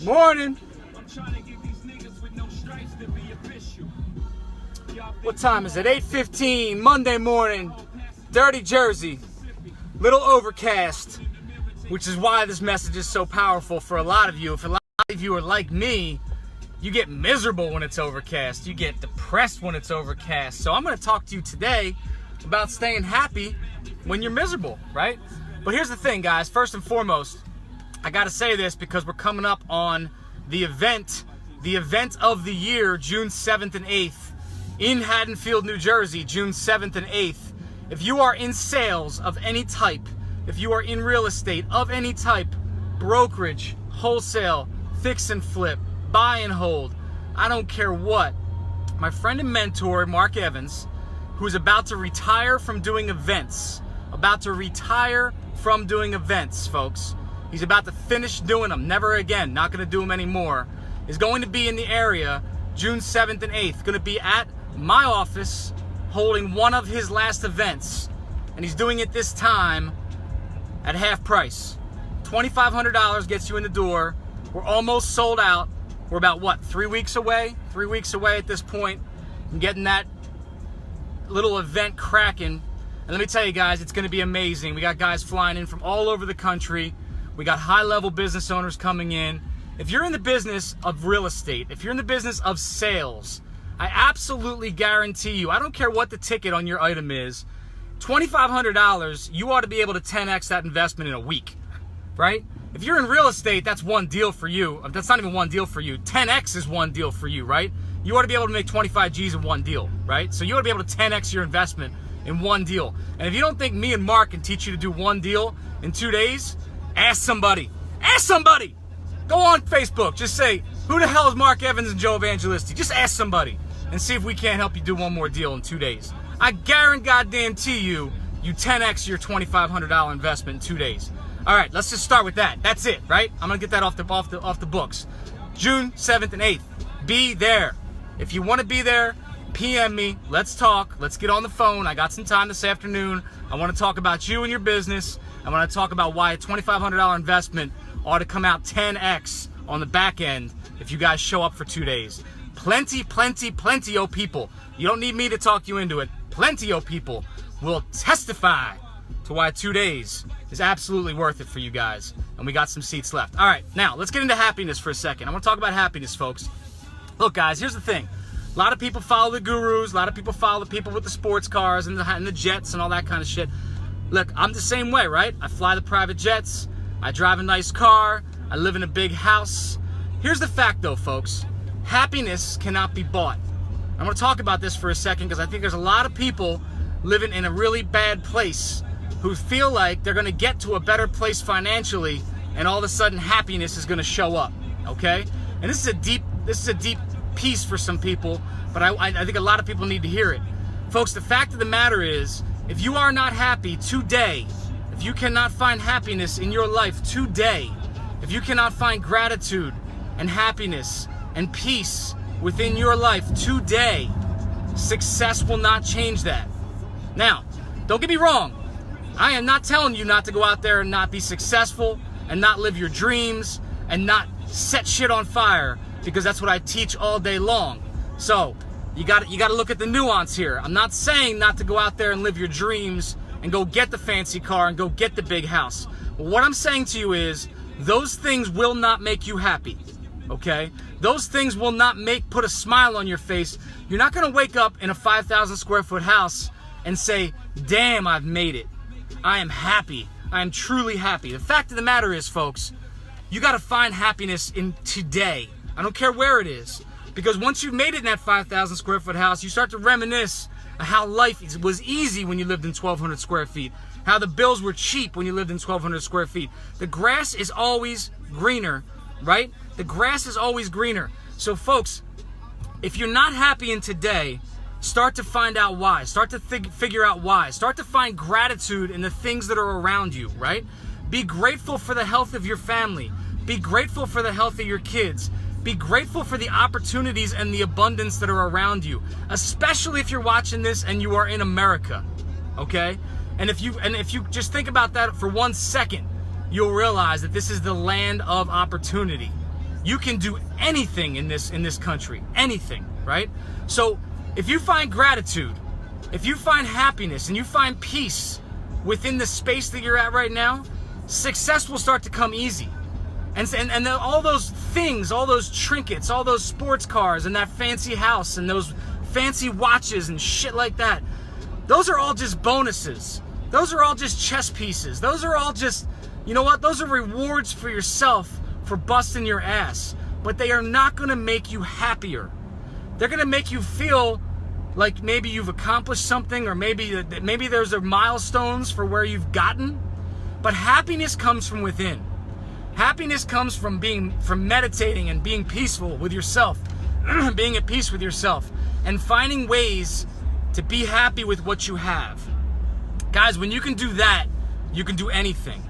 Morning. What time is it? 8:15, Monday morning. Dirty Jersey. Little overcast, which is why this message is so powerful for a lot of you. If a lot of you are like me, you get miserable when it's overcast. You get depressed when it's overcast. So I'm going to talk to you today about staying happy when you're miserable, right? But here's the thing, guys. First and foremost, I got to say this because we're coming up on the event of the year, June 7th and 8th in Haddonfield, New Jersey, June 7th and 8th. If you are in sales of any type, if you are in real estate of any type, brokerage, wholesale, fix and flip, buy and hold, I don't care what, my friend and mentor, Mark Evans, who's about to retire from doing events, folks. He's about to finish doing them, never again, not going to do them anymore, is going to be in the area June 7th and 8th, going to be at my office holding one of his last events, and he's doing it this time at half price. $2,500 gets you in the door. We're almost sold out. We're about, 3 weeks away? 3 weeks away at this point from getting that little event cracking. And let me tell you guys, it's going to be amazing. We got guys flying in from all over the country. We got high-level business owners coming in. If you're in the business of real estate, if you're in the business of sales, I absolutely guarantee you, I don't care what the ticket on your item is, $2,500, you ought to be able to 10x that investment in a week, right? If you're in real estate, that's one deal for you. That's not even one deal for you. 10x is one deal for you, right? You ought to be able to make 25 G's in one deal, right? So you ought to be able to 10x your investment in one deal. And if you don't think me and Mark can teach you to do one deal in 2 days, ask somebody. Ask somebody. Go on Facebook. Just say, who the hell is Mark Evans and Joe Evangelisti? Just ask somebody and see if we can't help you do one more deal in 2 days. I guarantee you 10x your $2,500 investment in 2 days. All right, let's just start with that. That's it, right? I'm gonna get that off the books. June 7th and 8th. Be there. If you want to be there, PM me. Let's talk. Let's get on the phone. I got some time this afternoon. I want to talk about you and your business. I want to talk about why a $2,500 investment ought to come out 10x on the back end if you guys show up for 2 days. Plenty of people. You don't need me to talk you into it. Plenty of people will testify to why 2 days is absolutely worth it for you guys. And we got some seats left. All right, now let's get into happiness for a second. I want to talk about happiness, folks. Look, guys, here's the thing. A lot of people follow the gurus. A lot of people follow the people with the sports cars and the jets and all that kind of shit. Look, I'm the same way, right? I fly the private jets. I drive a nice car. I live in a big house. Here's the fact, though, folks. Happiness cannot be bought. I'm going to talk about this for a second because I think there's a lot of people living in a really bad place who feel like they're going to get to a better place financially and all of a sudden happiness is going to show up, okay? And this is a deep piece for some people, but I think a lot of people need to hear it. Folks, the fact of the matter is, if you are not happy today, if you cannot find happiness in your life today, if you cannot find gratitude and happiness and peace within your life today, success will not change that. Now, don't get me wrong. I am not telling you not to go out there and not be successful and not live your dreams and not set shit on fire, because that's what I teach all day long. So you got to look at the nuance here. I'm not saying not to go out there and live your dreams and go get the fancy car and go get the big house. What I'm saying to you is those things will not make you happy, okay? Those things will not put a smile on your face. You're not going to wake up in a 5,000 square foot house and say, damn, I've made it. I am happy. I am truly happy. The fact of the matter is, folks, you got to find happiness in today. I don't care where it is. Because once you've made it in that 5,000 square foot house, you start to reminisce of how life was easy when you lived in 1,200 square feet. How the bills were cheap when you lived in 1,200 square feet. The grass is always greener, right? The grass is always greener. So folks, if you're not happy in today, start to find out why. Start to figure out why. Start to find gratitude in the things that are around you, right? Be grateful for the health of your family. Be grateful for the health of your kids. Be grateful for the opportunities and the abundance that are around you, especially if you're watching this and you are in America, okay? And if you just think about that for 1 second, you'll realize that this is the land of opportunity. You can do anything in this country, anything, right? So if you find gratitude, if you find happiness, and you find peace within the space that you're at right now, success will start to come easy. And then all those things, all those trinkets, all those sports cars, and that fancy house, and those fancy watches and shit like that, those are all just bonuses. Those are all just chess pieces. Those are all just, you know what? Those are rewards for yourself for busting your ass. But they are not going to make you happier. They're going to make you feel like maybe you've accomplished something, or maybe there's a milestones for where you've gotten. But happiness comes from within. Happiness comes from meditating and being peaceful with yourself, being at peace with yourself, and finding ways to be happy with what you have. Guys, when you can do that, you can do anything.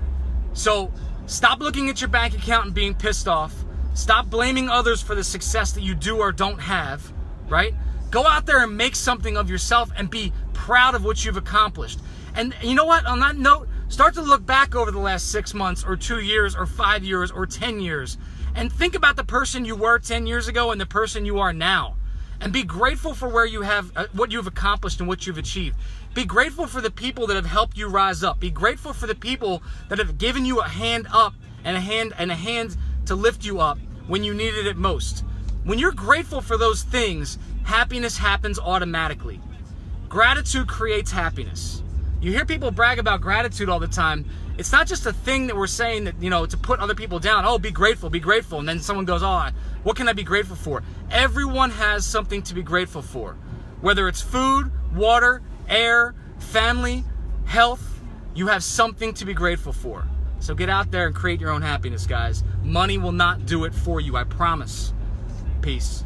So stop looking at your bank account and being pissed off. Stop blaming others for the success that you do or don't have, right? Go out there and make something of yourself and be proud of what you've accomplished. And you know what? On that note, start to look back over the last 6 months or 2 years or 5 years or 10 years and think about the person you were 10 years ago and the person you are now. And be grateful for where you have, what you've accomplished and what you've achieved. Be grateful for the people that have helped you rise up. Be grateful for the people that have given you a hand up and a hand to lift you up when you needed it most. When you're grateful for those things, happiness happens automatically. Gratitude creates happiness. You hear people brag about gratitude all the time. It's not just a thing that we're saying that, you know, to put other people down. Oh, be grateful, be grateful. And then someone goes, oh, what can I be grateful for? Everyone has something to be grateful for. Whether it's food, water, air, family, health, you have something to be grateful for. So get out there and create your own happiness, guys. Money will not do it for you, I promise. Peace.